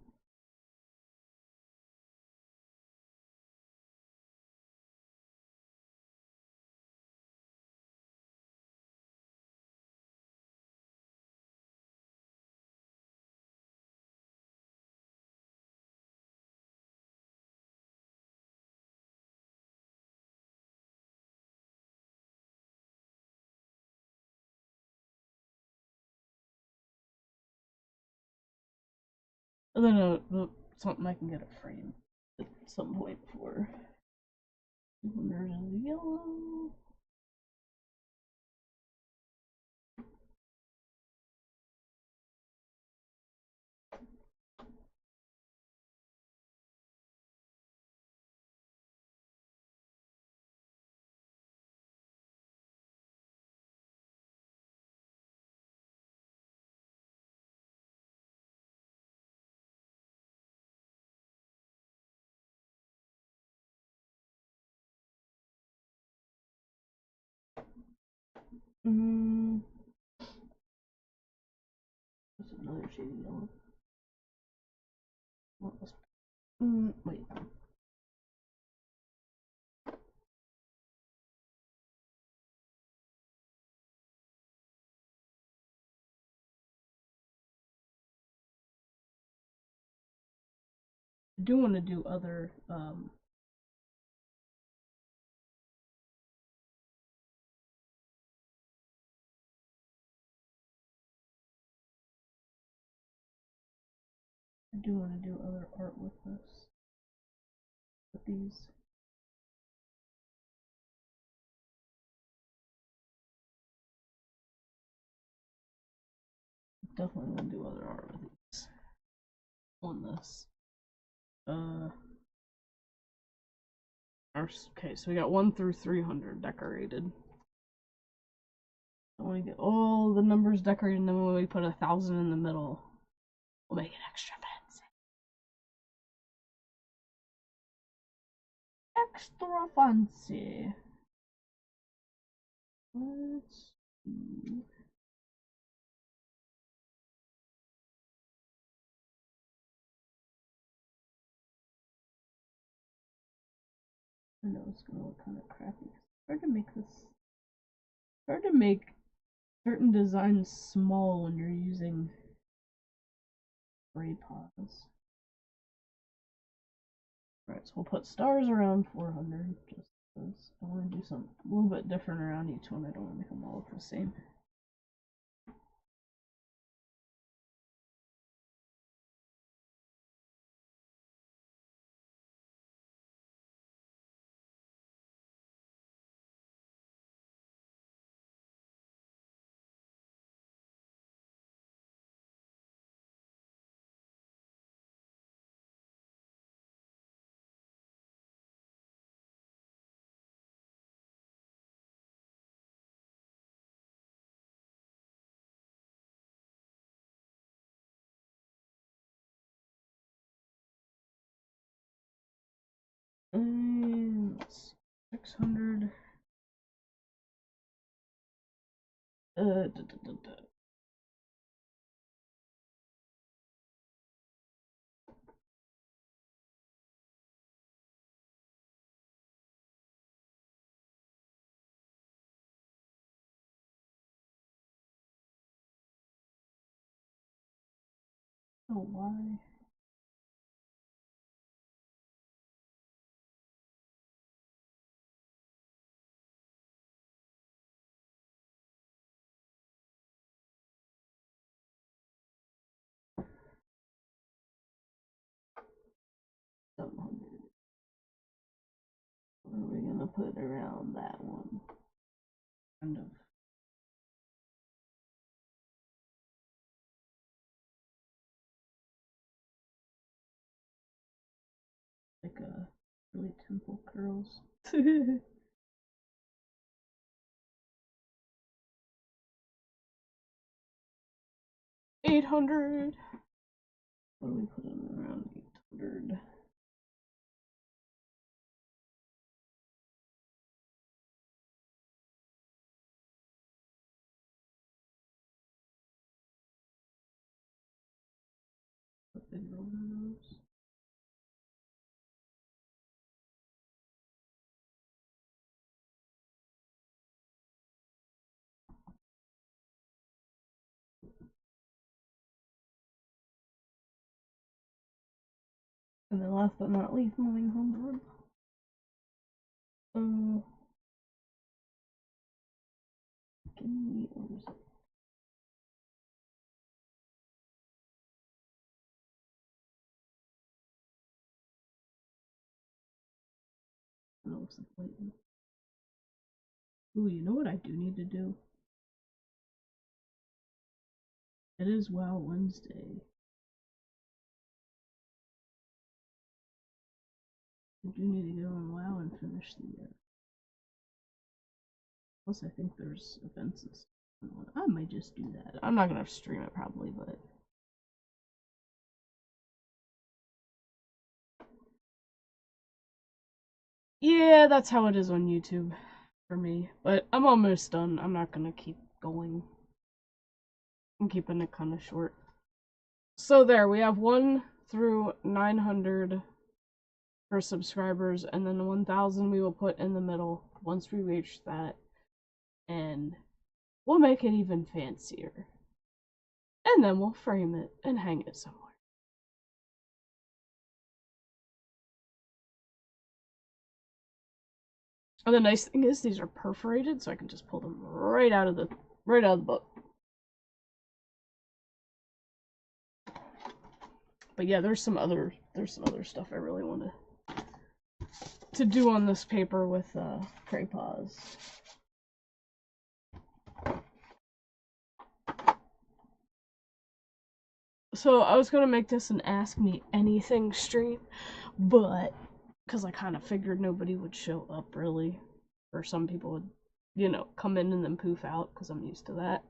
And then something I can get a frame at some point for. And there's a yellow. This is another shade of yellow. Wait. I do want to do other art with this. With these. definitely gonna do other art with these on this. Okay, so we got 1 through 300 decorated. I want to get all the numbers decorated, and then when we put 1,000 in the middle, we'll make it extra fancy. Extra fancy. Let's see. I know it's gonna look kind of crappy. It's hard to make this. It's hard to make certain designs small when you're using gray paws. Alright, so we'll put stars around 400 just because I want to do something a little bit different around each one. I don't want to make them all look the same. And 600. Oh, why? What are we gonna put around that one? Kind of. Like a really temple curls. 800. What do we put in around 800? Put big roller nose. And then last but not least, moving homeward. Give me, what is it? No, it's like lightning. Ooh, you know what I do need to do? It is WoW Wednesday. I do need to go on WoW and finish the plus I think there's events and stuff. I might just do that. I'm not gonna stream it probably, but yeah, that's how it is on YouTube for me. But I'm almost done. I'm not gonna keep going. I'm keeping it kind of short. So there, we have 1 through 900 for subscribers, and then the 1,000 we will put in the middle once we reach that, and we'll make it even fancier. And then we'll frame it and hang it somewhere. And the nice thing is these are perforated, so I can just pull them right out of the book. But yeah, there's some other stuff I really want to do on this paper with Prey Paws. So I was gonna make this an Ask Me Anything stream, but because I kind of figured nobody would show up really, or some people would, you know, come in and then poof out because I'm used to that.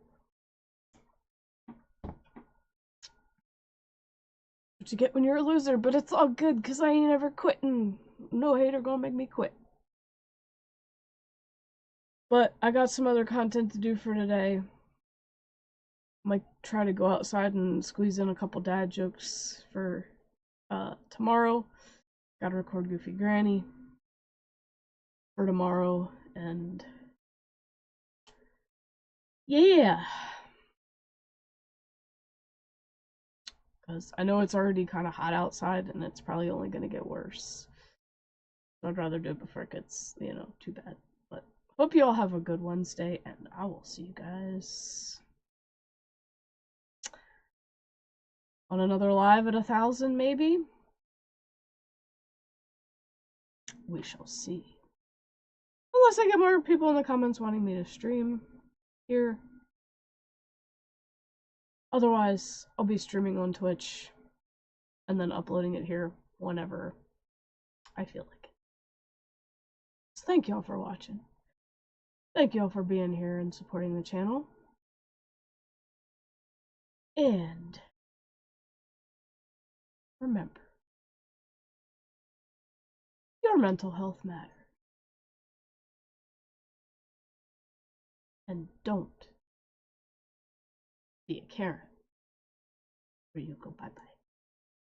What you get when you're a loser, but it's all good because I ain't ever quitting. No hater gonna make me quit. But I got some other content to do for today. Might try to go outside and squeeze in a couple dad jokes for tomorrow. Gotta record Goofy Granny for tomorrow, and yeah. Because I know it's already kind of hot outside and it's probably only going to get worse. So I'd rather do it before it gets, you know, too bad. But hope you all have a good Wednesday, and I will see you guys on another live at 1,000, maybe? We shall see. Unless I get more people in the comments wanting me to stream here. Otherwise, I'll be streaming on Twitch and then uploading it here whenever I feel like it. So thank y'all for watching. Thank y'all for being here and supporting the channel. And remember, your mental health matters. And don't be a Karen, or you go bye-bye.